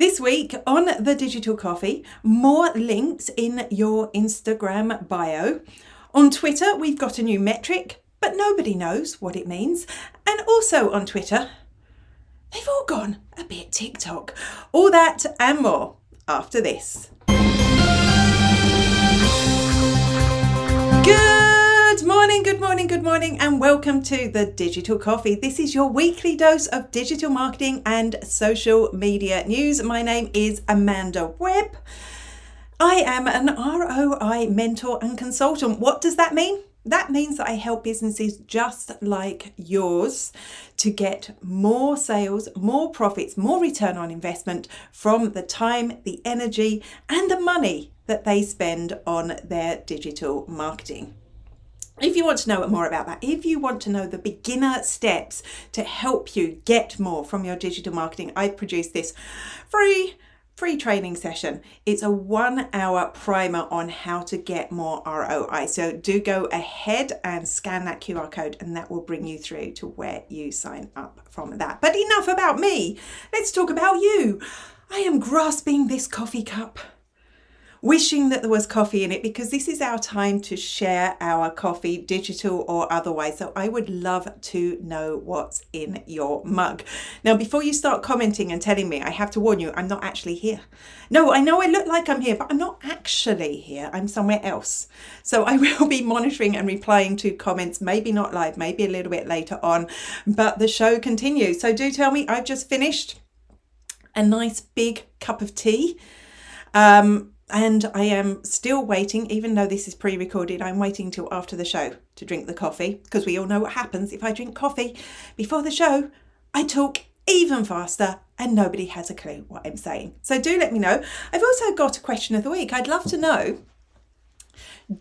This week on the Digital Coffee, more links in your Instagram bio. On Twitter, we've got a new metric, but nobody knows what it means. And also on Twitter, they've all gone a bit TikTok. All that and more after this. Good morning, and welcome to the Digital Coffee. This is your weekly dose of digital marketing and social media news. My name is Amanda Webb. I am an ROI mentor and consultant. What does that mean? That means that I help businesses just like yours to get more sales, more profits, more return on investment from the time, the energy, and the money that they spend on their digital marketing. If you want to know more about that, if you want to know the beginner steps to help you get more from your digital marketing, I produced this free training session. It's a 1-hour primer on how to get more ROI. So do go ahead and scan that QR code and that will bring you through to where you sign up from that. But enough about me. Let's talk about you. I am grasping this coffee cup, wishing that there was coffee in it, because this is our time to share our coffee, digital or otherwise. So I would love to know what's in your mug. Now, before you start commenting and telling me, I have to warn you, I'm not actually here. No, I know I look like I'm here, but I'm not actually here. I'm somewhere else. So I will be monitoring and replying to comments, maybe not live, maybe a little bit later on, but the show continues. So do tell me. I've just finished a nice big cup of tea. And I am still waiting, even though this is pre-recorded, I'm waiting till after the show to drink the coffee, because we all know what happens if I drink coffee before the show. I talk even faster and nobody has a clue what I'm saying. So do let me know. I've also got a question of the week. I'd love to know,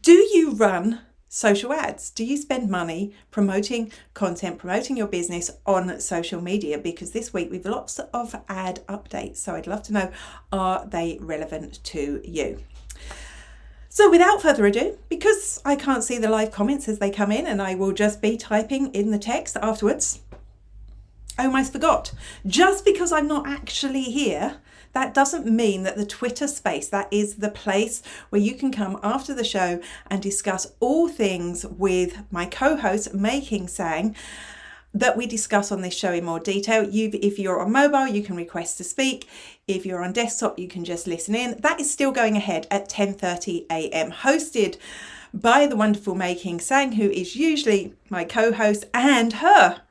do you run social ads? Do you spend money promoting content, promoting your business on social media? Because this week we've lots of ad updates. So I'd love to know, are they relevant to you? So without further ado, because I can't see the live comments as they come in and I will just be typing in the text afterwards, I almost forgot. Just because I'm not actually here, that doesn't mean that the Twitter space, that is the place where you can come after the show and discuss all things with my co-host, Making Sang, that we discuss on this show in more detail. If you're on mobile, you can request to speak. If you're on desktop, you can just listen in. That is still going ahead at 10:30 a.m. hosted by the wonderful Making Sang, who is usually my co-host, and her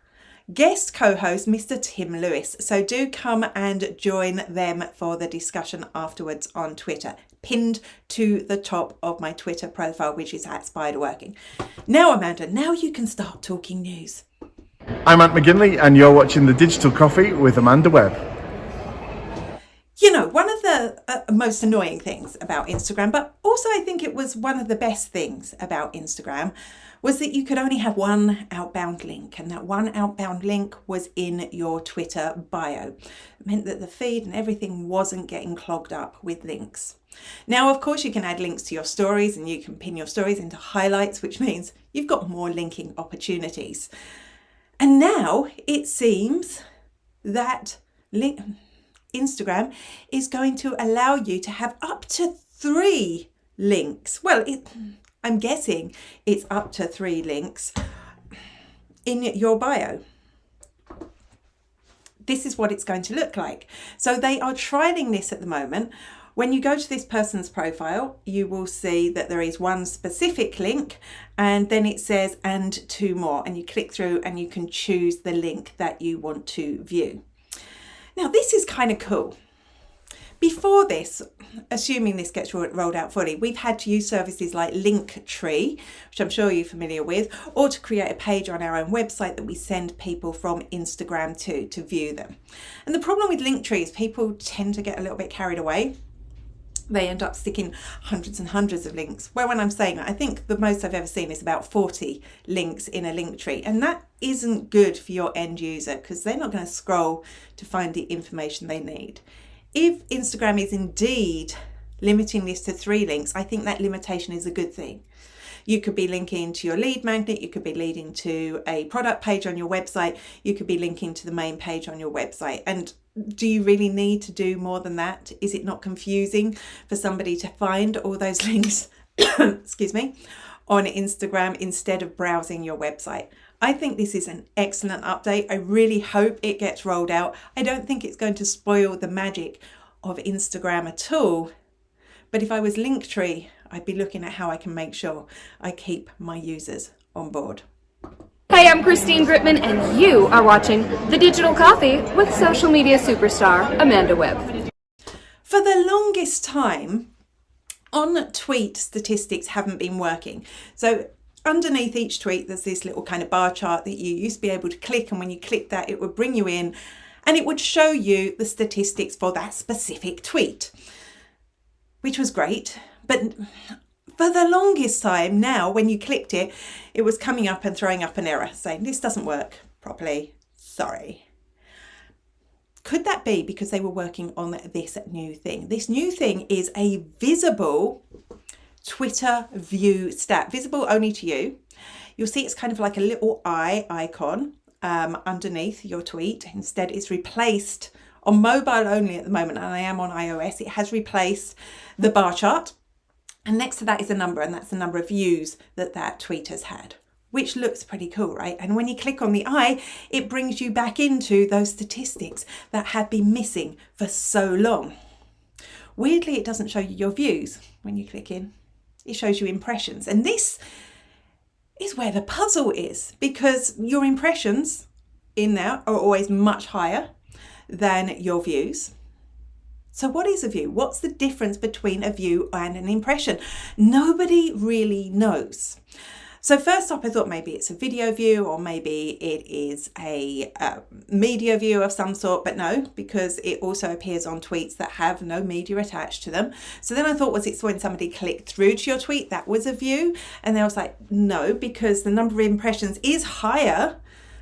guest co-host, Mr. Tim Lewis. So do come and join them for the discussion afterwards on Twitter, pinned to the top of my Twitter profile, which is @Spiderworking. Now, Amanda, now you can start talking news. I'm Ant McGinley and you're watching the Digital Coffee with Amanda Webb. You know, one of the most annoying things about Instagram, but also I think it was one of the best things about Instagram, was that you could only have one outbound link, and that one outbound link was in your Twitter bio. It meant that the feed and everything wasn't getting clogged up with links. Now, of course, you can add links to your stories and you can pin your stories into highlights, which means you've got more linking opportunities. And now it seems that Instagram is going to allow you to have up to 3 links. Well, I'm guessing it's up to 3 links in your bio. This is what it's going to look like. So they are trialing this at the moment. When you go to this person's profile, you will see that there is one specific link, and then it says, and 2 more, and you click through and you can choose the link that you want to view. Now, this is kind of cool. Before this, assuming this gets rolled out fully, we've had to use services like Linktree, which I'm sure you're familiar with, or to create a page on our own website that we send people from Instagram to view them. And the problem with Linktree is people tend to get a little bit carried away. They end up sticking hundreds and hundreds of links. Where when I'm saying that, I think the most I've ever seen is about 40 links in a Linktree. And that isn't good for your end user, because they're not going to scroll to find the information they need. If Instagram is indeed limiting this to 3 links, I think that limitation is a good thing. You could be linking to your lead magnet, you could be leading to a product page on your website, you could be linking to the main page on your website. And Do you really need to do more than that? Is it not confusing for somebody to find all those links, excuse me, on Instagram instead of browsing your website? I think this is an excellent update. I really hope it gets rolled out. I don't think it's going to spoil the magic of Instagram at all. But if I was Linktree, I'd be looking at how I can make sure I keep my users on board. Hey, I'm Christine Gritman, and you are watching The Digital Coffee with social media superstar Amanda Webb. For the longest time, on-tweet statistics haven't been working. So underneath each tweet, there's this little kind of bar chart that you used to be able to click, and when you click that, it would bring you in and it would show you the statistics for that specific tweet, which was great. But for the longest time now, when you clicked it, it was coming up and throwing up an error saying this doesn't work properly, sorry. Could that be because they were working on this new thing? This new thing is a visible Twitter view stat, visible only to you. You'll see it's kind of like a little eye icon underneath your tweet. Instead, it's replaced on mobile only at the moment, and I am on iOS. It has replaced the bar chart. And next to that is a number, and that's the number of views that tweet has had, which looks pretty cool, right? And when you click on the eye, it brings you back into those statistics that have been missing for so long. Weirdly, it doesn't show you your views when you click in. It shows you impressions. And this is where the puzzle is, because your impressions in there are always much higher than your views. So what is a view? What's the difference between a view and an impression? Nobody really knows. So first up, I thought maybe it's a video view, or maybe it is a media view of some sort, but no, because it also appears on tweets that have no media attached to them. So then I thought, was it when somebody clicked through to your tweet, that was a view? And then I was like, no, because the number of impressions is higher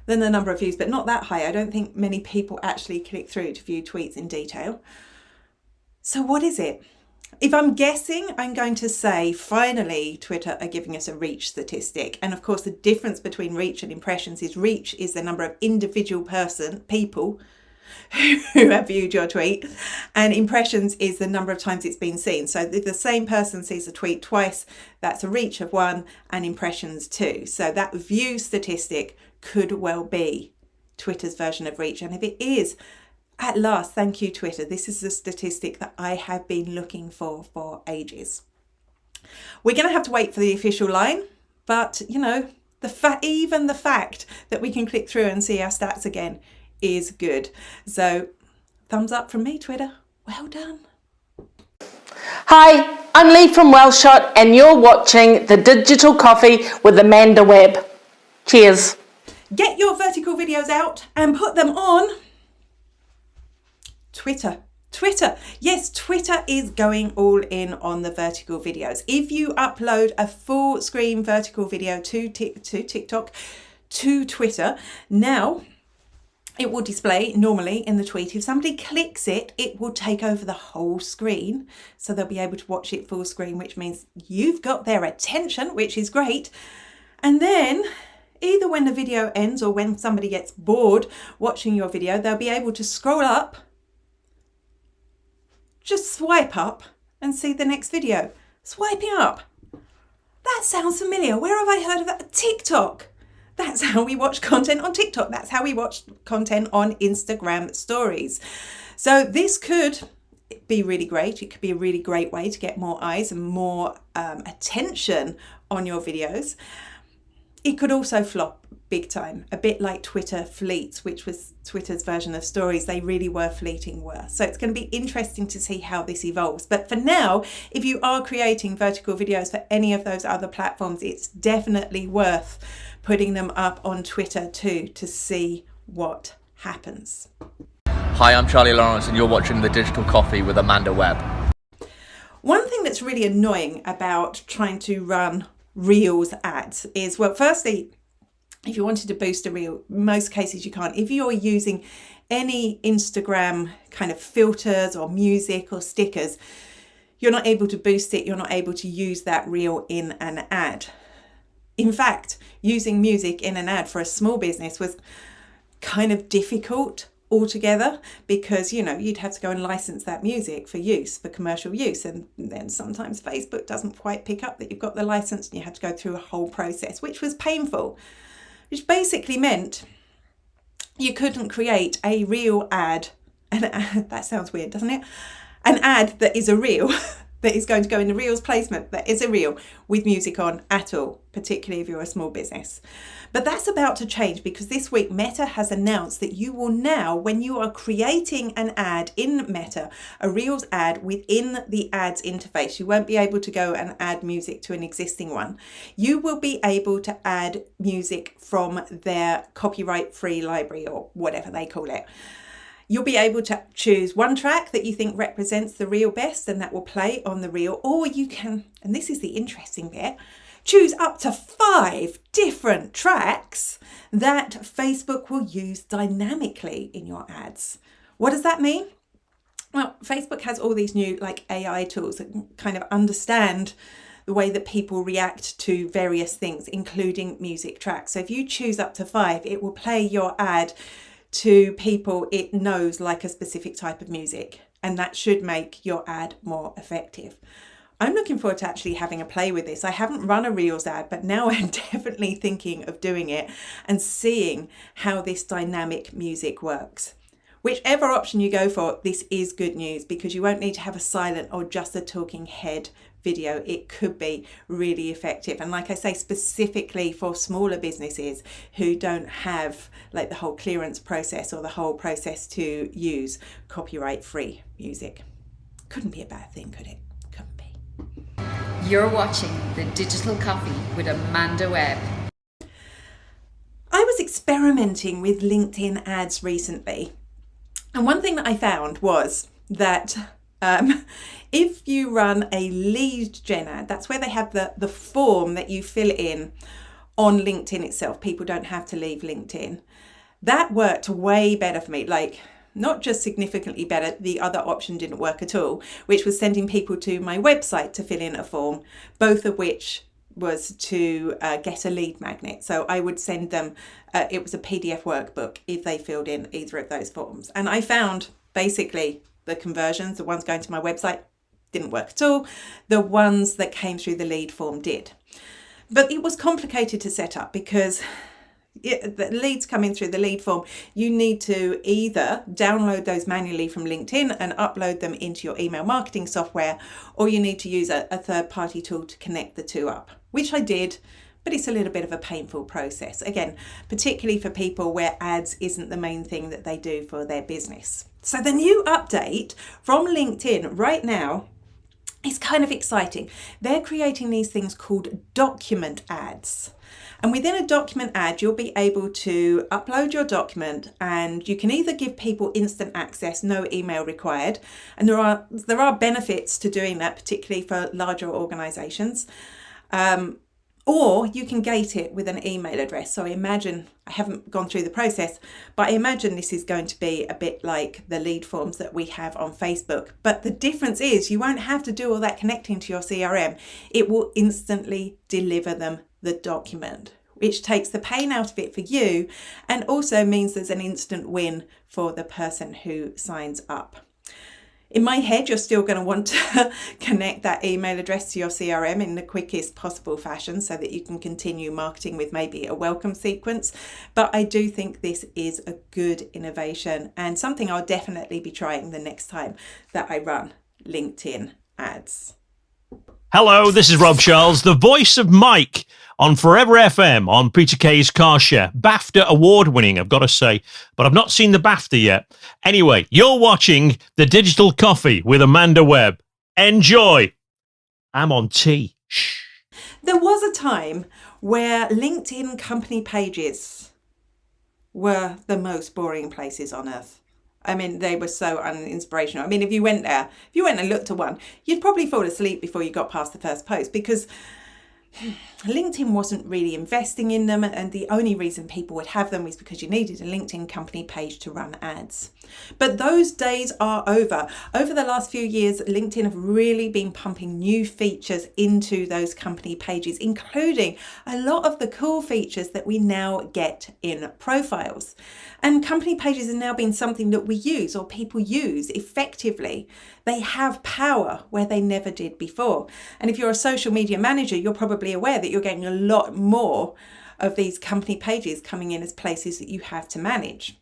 than the number of views, but not that high. I don't think many people actually click through to view tweets in detail. So what is it? If I'm guessing, I'm going to say finally Twitter are giving us a reach statistic. And of course, the difference between reach and impressions is reach is the number of individual people who have viewed your tweet, and impressions is the number of times it's been seen. So if the same person sees a tweet twice, that's a reach of 1 and impressions 2. So that view statistic could well be Twitter's version of reach. And if it is, at last, thank you, Twitter. This is a statistic that I have been looking for ages. We're going to have to wait for the official line, but you know, even the fact that we can click through and see our stats again is good. So thumbs up from me, Twitter. Well done. Hi, I'm Lee from Wellshot, and you're watching The Digital Coffee with Amanda Webb. Cheers. Get your vertical videos out and put them on Twitter. Yes, Twitter is going all in on the vertical videos. If you upload a full screen vertical video to TikTok, to Twitter, now it will display normally in the tweet. If somebody clicks it, it will take over the whole screen. So they'll be able to watch it full screen, which means you've got their attention, which is great. And then either when the video ends or when somebody gets bored watching your video, they'll be able to scroll up, just swipe up and see the next video. Swiping up. That sounds familiar. Where have I heard of that? TikTok. That's how we watch content on TikTok. That's how we watch content on Instagram stories. So this could be really great. It could be a really great way to get more eyes and more attention on your videos. It could also flop big time, a bit like Twitter Fleets, which was Twitter's version of stories. They really were fleeting worse. So it's going to be interesting to see how this evolves. But for now, if you are creating vertical videos for any of those other platforms, it's definitely worth putting them up on Twitter too, to see what happens. Hi, I'm Charlie Lawrence, and you're watching The Digital Coffee with Amanda Webb. One thing that's really annoying about trying to run Reels ads is, well, firstly, if you wanted to boost a reel, most cases you can't. If you're using any Instagram kind of filters or music or stickers, you're not able to boost it. You're not able to use that reel in an ad. In fact, using music in an ad for a small business was kind of difficult altogether, because you'd have to go and license that music for use, for commercial use, and then sometimes Facebook doesn't quite pick up that you've got the license, and you have to go through a whole process, which was painful, which basically meant you couldn't create a real ad. And that sounds weird, doesn't it? An ad that is a reel that is going to go in the reels placement that is a reel with music on at all, particularly if you're a small business. But that's about to change, because this week Meta has announced that you will now, when you are creating an ad in Meta, a Reels ad within the ads interface, you won't be able to go and add music to an existing one. You will be able to add music from their copyright-free library, or whatever they call it. You'll be able to choose one track that you think represents the reel best, and that will play on the reel. Or you can, and this is the interesting bit, choose up to 5 different tracks that Facebook will use dynamically in your ads. What does that mean? Well, Facebook has all these new AI tools that kind of understand the way that people react to various things, including music tracks. So if you choose up to 5, it will play your ad to people it knows like a specific type of music, and that should make your ad more effective. I'm looking forward to actually having a play with this. I haven't run a Reels ad, but now I'm definitely thinking of doing it and seeing how this dynamic music works. Whichever option you go for, this is good news, because you won't need to have a silent or just a talking head video. It could be really effective. And like I say, specifically for smaller businesses who don't have the whole clearance process or the whole process to use copyright-free music. Couldn't be a bad thing, could it? Couldn't be. You're watching The Digital Coffee with Amanda Webb. I was experimenting with LinkedIn ads recently. And one thing that I found was that if you run a lead gen ad, that's where they have the form that you fill in on LinkedIn itself. People don't have to leave LinkedIn. That worked way better for me. Not just significantly better, the other option didn't work at all, which was sending people to my website to fill in a form, both of which was to get a lead magnet. So I would send them, it was a PDF workbook if they filled in either of those forms. And I found basically the conversions, the ones going to my website, didn't work at all. The ones that came through the lead form did. But it was complicated to set up, because the leads coming through the lead form, you need to either download those manually from LinkedIn and upload them into your email marketing software, or you need to use a third-party tool to connect the two up, which I did, but it's a little bit of a painful process. Again, particularly for people where ads isn't the main thing that they do for their business. So the new update from LinkedIn right now is kind of exciting. They're creating these things called document ads. And within a document ad, you'll be able to upload your document, and you can either give people instant access, no email required. And there are benefits to doing that, particularly for larger organizations. Or you can gate it with an email address. So imagine, I haven't gone through the process, but I imagine this is going to be a bit like the lead forms that we have on Facebook. But the difference is you won't have to do all that connecting to your CRM. It will instantly deliver them the document, which takes the pain out of it for you, and also means there's an instant win for the person who signs up. In my head, you're still going to want to connect that email address to your CRM in the quickest possible fashion so that you can continue marketing with maybe a welcome sequence. But I do think this is a good innovation and something I'll definitely be trying the next time that I run LinkedIn ads. Hello, this is Rob Charles, the voice of Mike on Forever FM on Peter Kay's Car Share. BAFTA award winning, I've got to say, but I've not seen the BAFTA yet. Anyway, you're watching The Digital Coffee with Amanda Webb. Enjoy. I'm on tea. Shh. There was a time where LinkedIn company pages were the most boring places on earth. I mean, they were so uninspirational. I mean, if you went and looked at one, you'd probably fall asleep before you got past the first post, because LinkedIn wasn't really investing in them, and the only reason people would have them was because you needed a LinkedIn company page to run ads. But those days are over. Over the last few years, LinkedIn have really been pumping new features into those company pages, including a lot of the cool features that we now get in profiles. And company pages are now being something that we use or people use effectively. They have power where they never did before. And if you're a social media manager, you're probably aware that you're getting a lot more of these company pages coming in as places that you have to manage.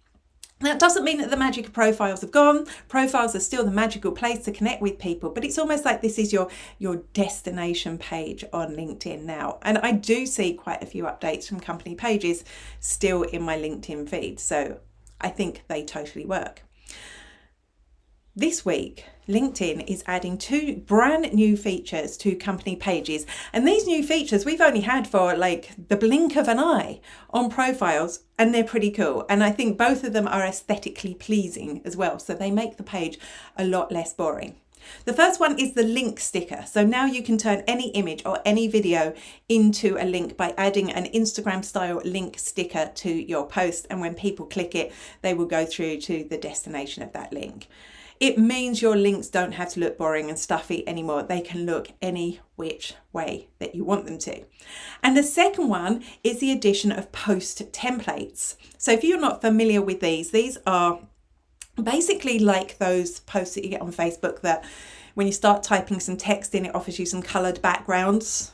That doesn't mean that the magic of profiles have gone. Profiles are still the magical place to connect with people, but it's almost like this is your destination page on LinkedIn now. And I do see quite a few updates from company pages still in my LinkedIn feed, so I think they totally work. This week, LinkedIn is adding 2 brand new features to company pages. And these new features we've only had for like the blink of an eye on profiles, and they're pretty cool. And I think both of them are aesthetically pleasing as well. So they make the page a lot less boring. The first one is the link sticker. So now you can turn any image or any video into a link by adding an Instagram style link sticker to your post. And when people click it, they will go through to the destination of that link. It means your links don't have to look boring and stuffy anymore. They can look any which way that you want them to. And the second one is the addition of post templates. So if you're not familiar with these are basically like those posts that you get on Facebook that when you start typing some text in, it offers you some coloured backgrounds.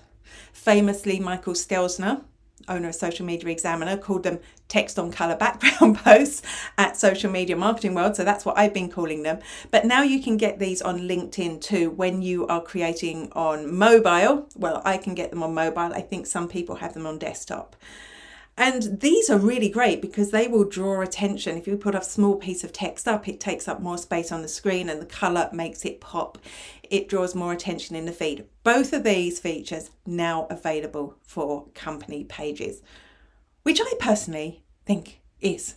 Famously, Michael Stelzner, owner of Social Media Examiner, called them text on colour background posts at Social Media Marketing World. So that's what I've been calling them. But now you can get these on LinkedIn too when you are creating on mobile. Well, I can get them on mobile. I think some people have them on desktop. And these are really great because they will draw attention. If you put a small piece of text up, it takes up more space on the screen and the colour makes it pop. It draws more attention in the feed. Both of these features now available for company pages, which I personally think is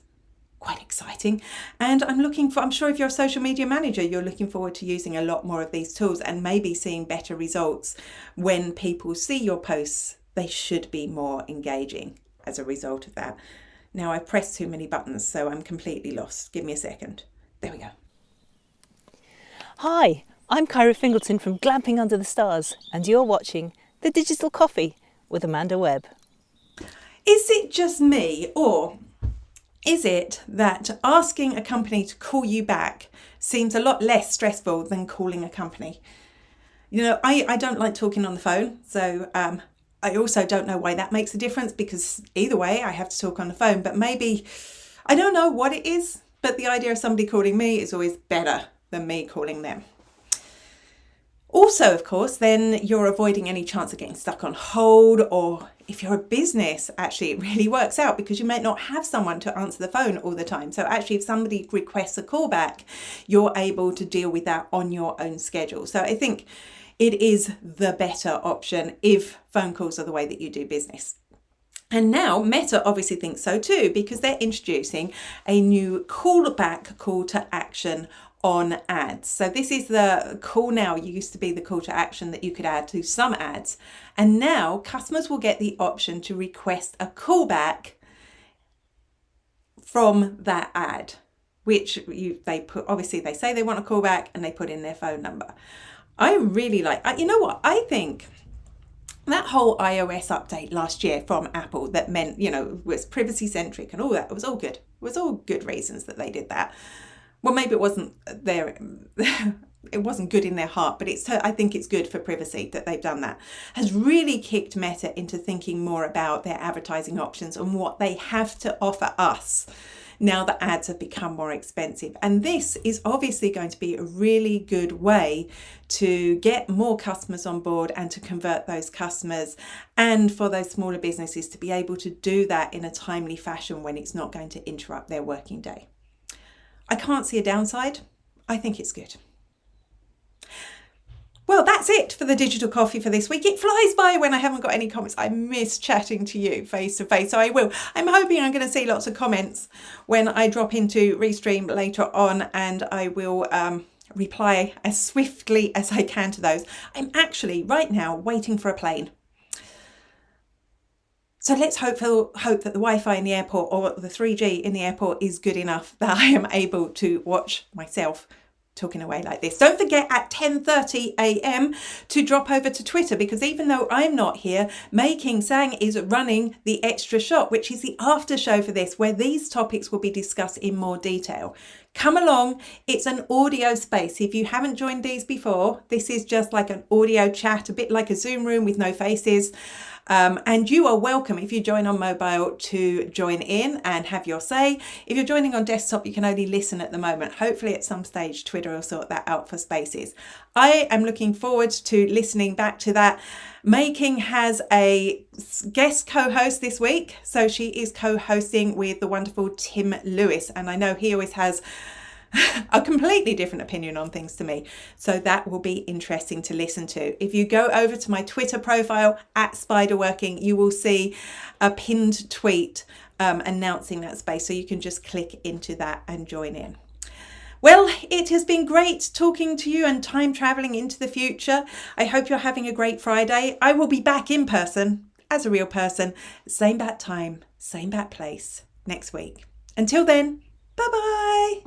quite exciting. And I'm sure if you're a social media manager, you're looking forward to using a lot more of these tools and maybe seeing better results when people see your posts. They should be more engaging as a result of that. Now I've pressed too many buttons, so I'm completely lost. Give me a second. There we go. Hi, I'm Kyra Fingleton from Glamping Under the Stars, and you're watching The Digital Coffee with Amanda Webb. Is it just me, or is it that asking a company to call you back seems a lot less stressful than calling a company? You know, I don't like talking on the phone, so I also don't know why that makes a difference, because either way I have to talk on the phone. But maybe, I don't know what it is, but the idea of somebody calling me is always better than me calling them. Also, of course, then you're avoiding any chance of getting stuck on hold, or if you're a business, actually it really works out because you might not have someone to answer the phone all the time. So actually if somebody requests a call back, you're able to deal with that on your own schedule. So I think it is the better option if phone calls are the way that you do business. And now Meta obviously thinks so too, because they're introducing a new callback call to action on ads. So this is the call now. You used to be the call to action that you could add to some ads. And now customers will get the option to request a callback from that ad, which they say they want a callback and they put in their phone number. I really you know what? I think that whole iOS update last year from Apple that meant, was privacy centric and all that, it was all good. It was all good reasons that they did that. Well, maybe it wasn't it wasn't good in their heart, but I think it's good for privacy that they've done that. Has really kicked Meta into thinking more about their advertising options and what they have to offer us now that ads have become more expensive. And this is obviously going to be a really good way to get more customers on board and to convert those customers, and for those smaller businesses to be able to do that in a timely fashion when it's not going to interrupt their working day. I can't see a downside. I think it's good. Well, that's it for the Digital Coffee for this week. It flies by when I haven't got any comments. I miss chatting to you face to face, so I will. I'm hoping I'm going to see lots of comments when I drop into Restream later on, and I will reply as swiftly as I can to those. I'm actually right now waiting for a plane. So let's hope that the Wi-Fi in the airport or the 3G in the airport is good enough that I am able to watch myself talking away like this. Don't forget at 10:30 a.m. to drop over to Twitter, because even though I'm not here, Mei King Sang is running the Extra Shot, which is the after show for this, where these topics will be discussed in more detail. Come along. It's an audio space. If you haven't joined these before, this is just like an audio chat, a bit like a Zoom room with no faces. And you are welcome, if you join on mobile, to join in and have your say. If you're joining on desktop, you can only listen at the moment. Hopefully at some stage Twitter will sort that out for Spaces. I am looking forward to listening back to that. Mei King has a guest co-host this week, so she is co-hosting with the wonderful Tim Lewis, and I know he always has a completely different opinion on things to me. So that will be interesting to listen to. If you go over to my Twitter profile at Spiderworking, you will see a pinned tweet announcing that space. So you can just click into that and join in. Well, it has been great talking to you and time traveling into the future. I hope you're having a great Friday. I will be back in person as a real person, same bat time, same bat place next week. Until then, bye-bye.